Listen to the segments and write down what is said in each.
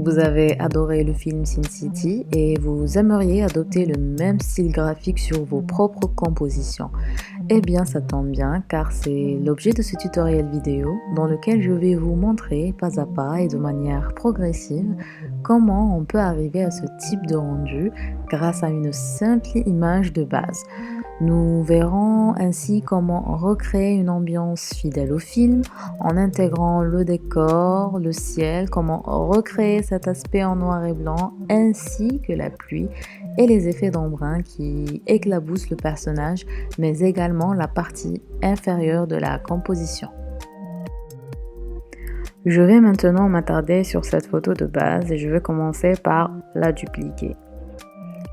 Vous avez adoré le film Sin City et vous aimeriez adopter le même style graphique sur vos propres compositions. Eh bien, ça tombe bien car c'est l'objet de ce tutoriel vidéo dans lequel je vais vous montrer pas à pas et de manière progressive comment on peut arriver à ce type de rendu grâce à une simple image de base. Nous verrons ainsi comment recréer une ambiance fidèle au film en intégrant le décor, le ciel, comment recréer cet aspect en noir et blanc ainsi que la pluie et les effets d'embrun qui éclaboussent le personnage mais également la partie inférieure de la composition. Je vais maintenant m'attarder sur cette photo de base et je vais commencer par la dupliquer.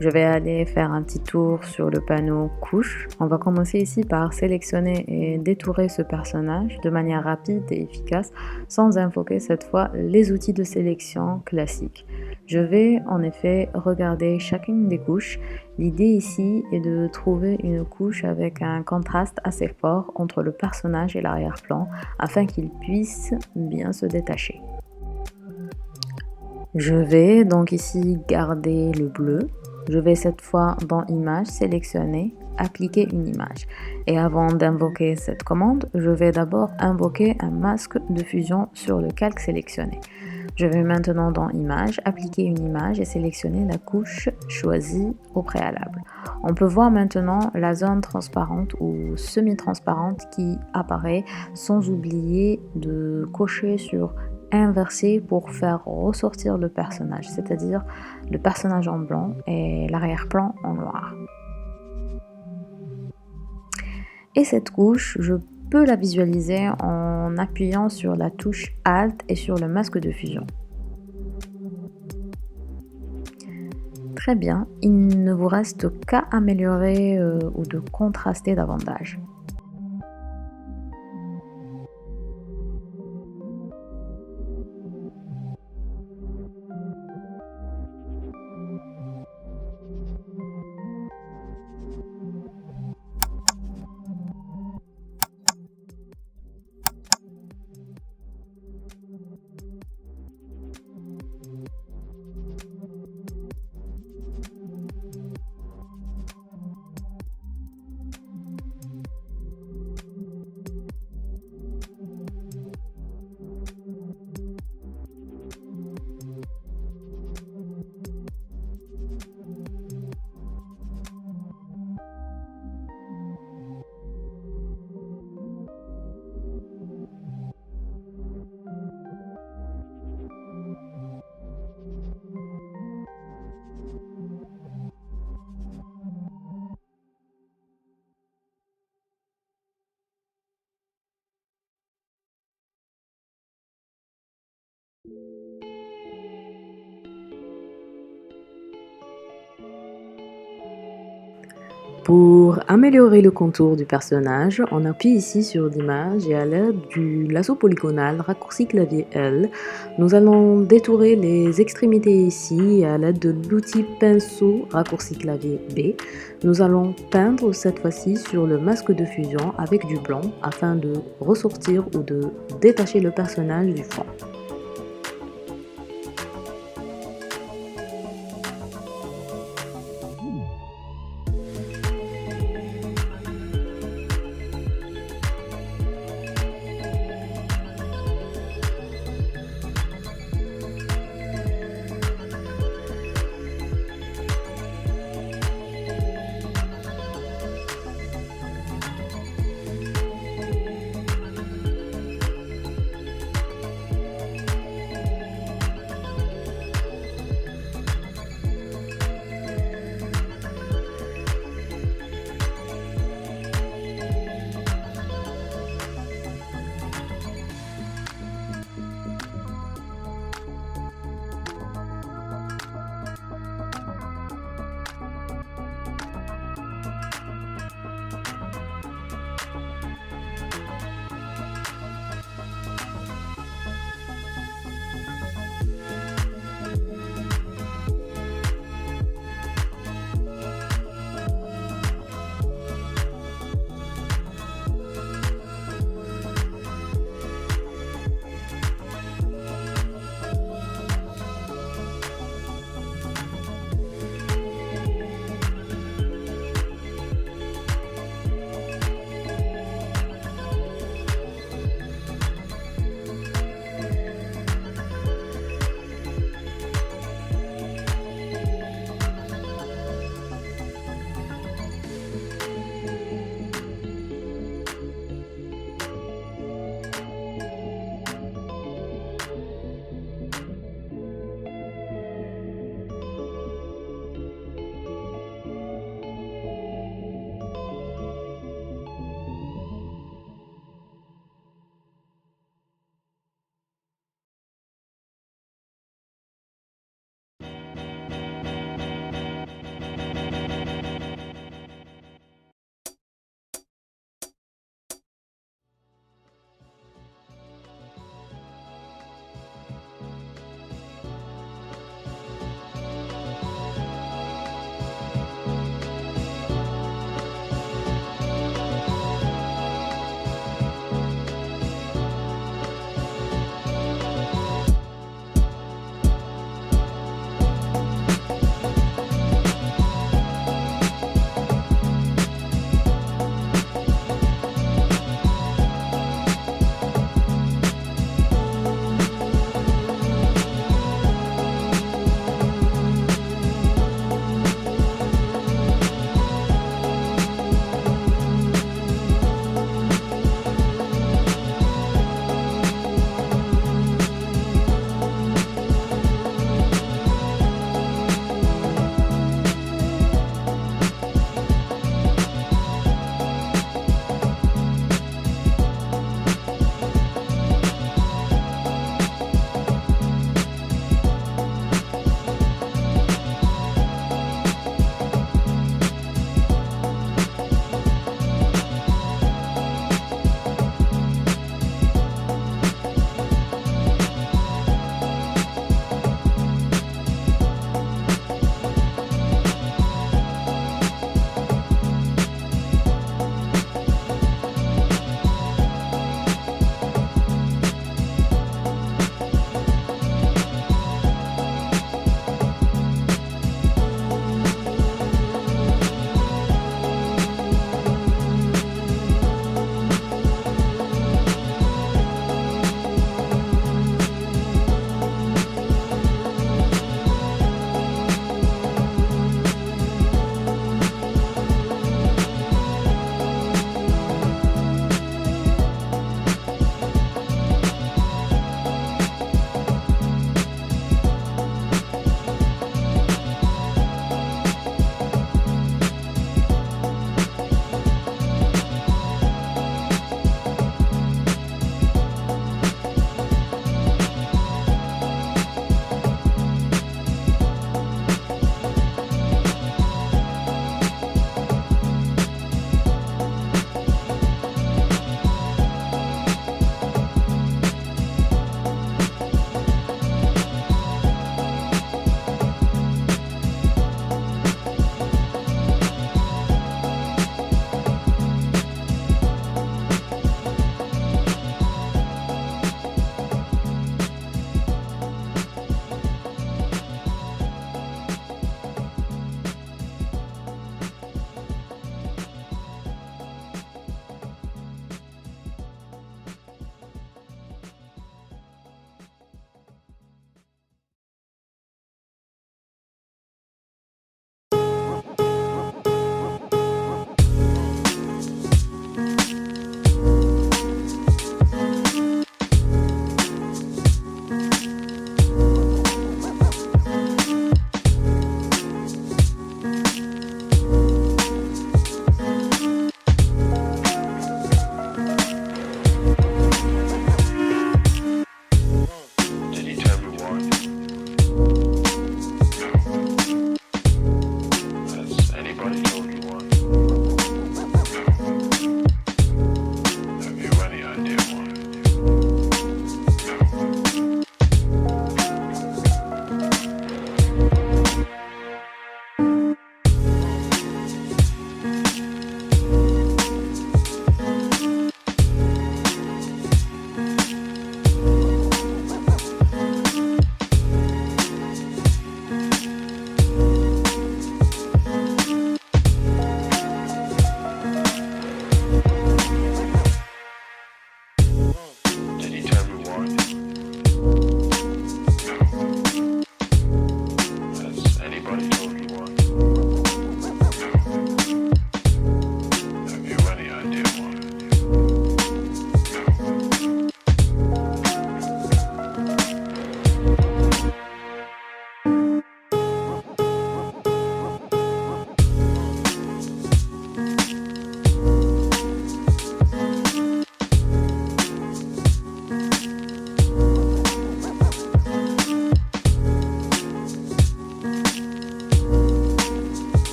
Je vais aller faire un petit tour sur le panneau couche. On va commencer ici par sélectionner et détourer ce personnage de manière rapide et efficace sans invoquer cette fois les outils de sélection classiques. Je vais en effet regarder chacune des couches. L'idée ici est de trouver une couche avec un contraste assez fort entre le personnage et l'arrière-plan afin qu'il puisse bien se détacher. Je vais donc ici garder le bleu. Je vais cette fois dans Image, sélectionner, appliquer une image. Et avant d'invoquer cette commande, je vais d'abord invoquer un masque de fusion sur le calque sélectionné. Je vais maintenant dans Image, appliquer une image et sélectionner la couche choisie au préalable. On peut voir maintenant la zone transparente ou semi-transparente qui apparaît sans oublier de cocher sur inverser pour faire ressortir le personnage, c'est-à-dire le personnage en blanc et l'arrière-plan en noir. Et cette couche, je peux la visualiser en appuyant sur la touche Alt et sur le masque de fusion. Très bien, il ne vous reste qu'à améliorer ou de contraster davantage. Pour améliorer le contour du personnage, on appuie ici sur l'image et à l'aide du lasso polygonal raccourci clavier L, nous allons détourer les extrémités ici et à l'aide de l'outil pinceau raccourci clavier B, nous allons peindre cette fois-ci sur le masque de fusion avec du blanc afin de ressortir ou de détacher le personnage du fond.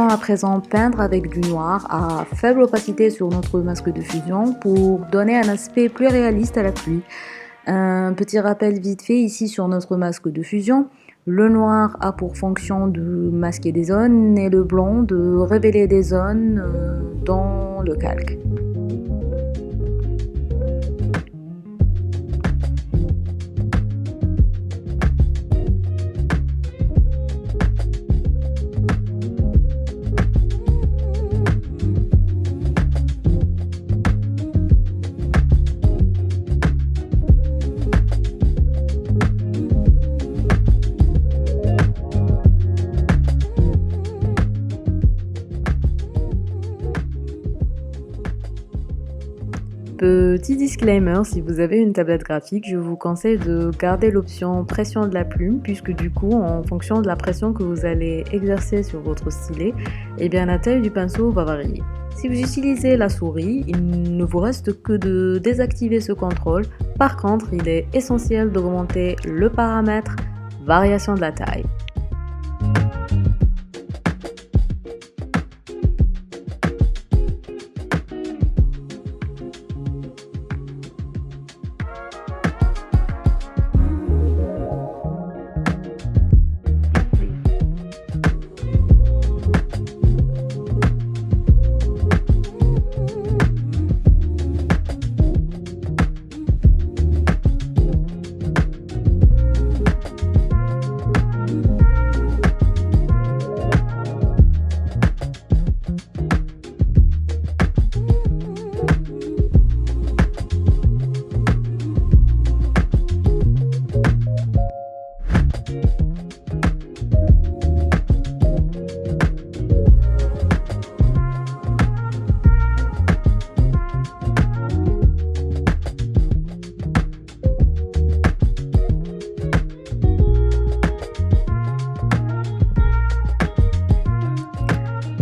allons à présent peindre avec du noir à faible opacité sur notre masque de fusion pour donner un aspect plus réaliste à la pluie. Un petit rappel vite fait ici sur notre masque de fusion. Le noir a pour fonction de masquer des zones et le blanc de révéler des zones dans le calque. Petit disclaimer, si vous avez une tablette graphique, je vous conseille de garder l'option pression de la plume puisque du coup, en fonction de la pression que vous allez exercer sur votre stylet, eh bien la taille du pinceau va varier. Si vous utilisez la souris, il ne vous reste que de désactiver ce contrôle. Par contre, il est essentiel d'augmenter le paramètre variation de la taille.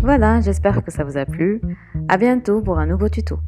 Voilà, j'espère que ça vous a plu. À bientôt pour un nouveau tuto.